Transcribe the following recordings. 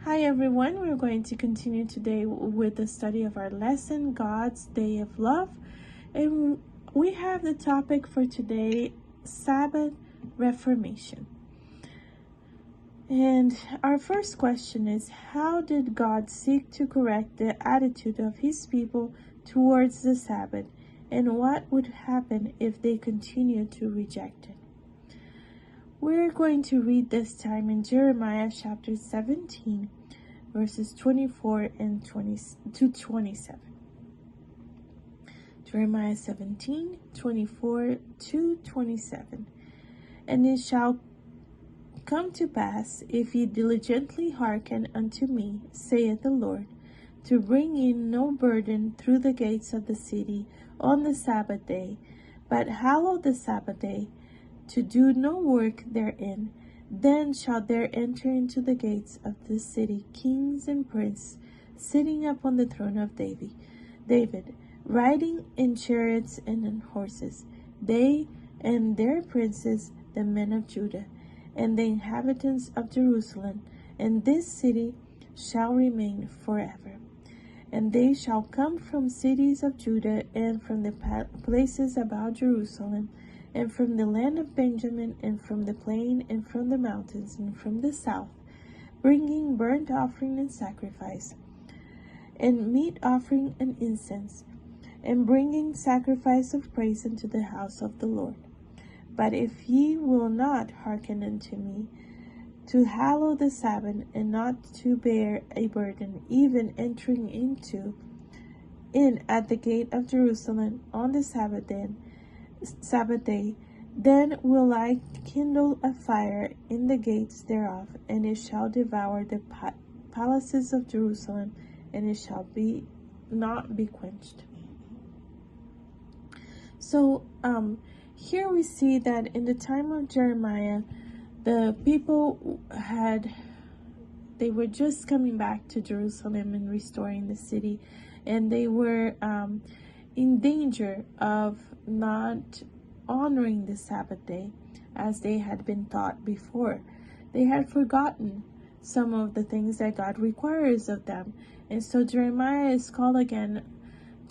Hi everyone, we're going to continue today with the study of our lesson, God's Day of Love. And we have the topic for today, Sabbath, Reformation. And our first question is, how did God seek to correct the attitude of his people towards the Sabbath? And what would happen if they continued to reject it? We're going to read this time in Jeremiah chapter 17, verses 24 and 27. Jeremiah 17, 24 to 27. And it shall come to pass, if ye diligently hearken unto me, saith the Lord, to bring in no burden through the gates of the city on the Sabbath day, but hallow the Sabbath day, to do no work therein, then shall there enter into the gates of this city kings and princes, sitting upon the throne of David, riding in chariots and in horses, they and their princes, the men of Judah, and the inhabitants of Jerusalem, and this city shall remain forever. And they shall come from cities of Judah, and from the places about Jerusalem, and from the land of Benjamin, and from the plain, and from the mountains, and from the south, bringing burnt offering and sacrifice, and meat offering and incense, and bringing sacrifice of praise unto the house of the Lord. But if ye will not hearken unto me, to hallow the Sabbath, and not to bear a burden, even entering in at the gate of Jerusalem on the Sabbath day, then will I kindle a fire in the gates thereof, and it shall devour the palaces of Jerusalem, and it shall not be quenched. So here we see that in the time of Jeremiah, the people they were just coming back to Jerusalem and restoring the city, and they were in danger of not honoring the Sabbath day as they had been taught before. They had forgotten some of the things that God requires of them. And so Jeremiah is called again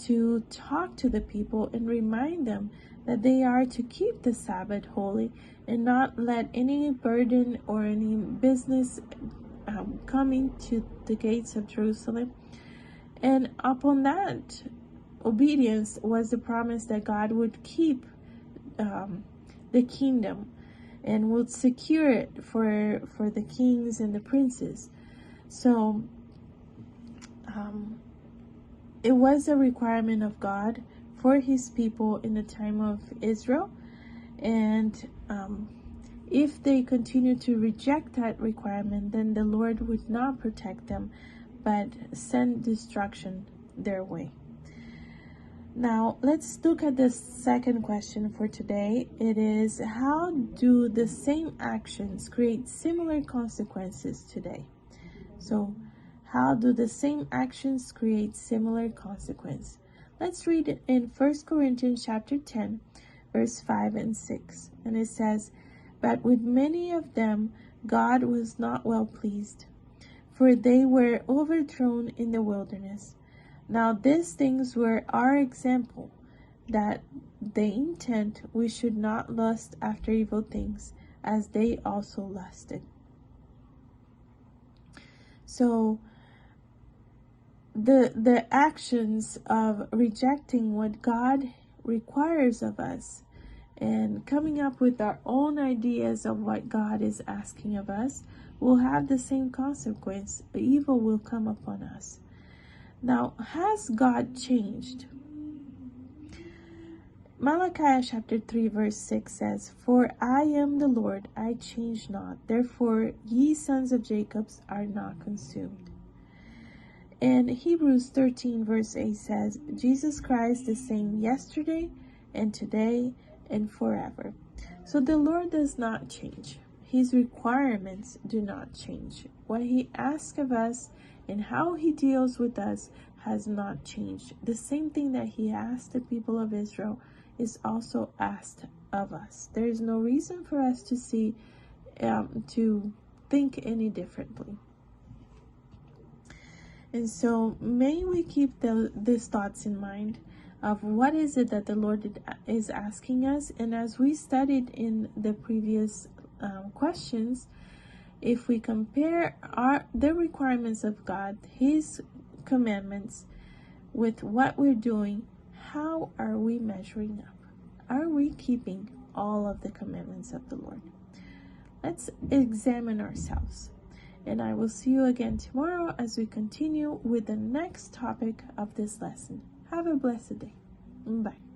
to talk to the people and remind them that they are to keep the Sabbath holy and not let any burden or any business come into the gates of Jerusalem. And upon that obedience was the promise that God would keep the kingdom and would secure it for the kings and the princes. So it was a requirement of God for his people in the time of Israel, and if they continue to reject that requirement, then the Lord would not protect them but send destruction their way. Now, let's look at the second question for today. It is, how do the same actions create similar consequences today? So, how do the same actions create similar consequence? Let's read it in 1 Corinthians chapter 10, verse 5 and 6. And it says, "But with many of them God was not well pleased, for they were overthrown in the wilderness. Now these things were our example, that the intent we should not lust after evil things, as they also lusted." So the actions of rejecting what God requires of us and coming up with our own ideas of what God is asking of us will have the same consequence. Evil will come upon us. Now, has God changed? Malachi chapter 3 verse 6 says, "For I am the Lord, I change not. Therefore ye sons of Jacob are not consumed." And Hebrews 13 verse 8 says, "Jesus Christ the same yesterday and today and forever." So the Lord does not change. His requirements do not change. What he asks of us and how he deals with us has not changed. The same thing that he asked the people of Israel is also asked of us. There is no reason for us to think any differently. And so may we keep these thoughts in mind of what is it that the Lord is asking us. And as we studied in the previous questions, if we compare the requirements of God, His commandments, with what we're doing, how are we measuring up? Are we keeping all of the commandments of the Lord? Let's examine ourselves. And I will see you again tomorrow as we continue with the next topic of this lesson. Have a blessed day. Bye.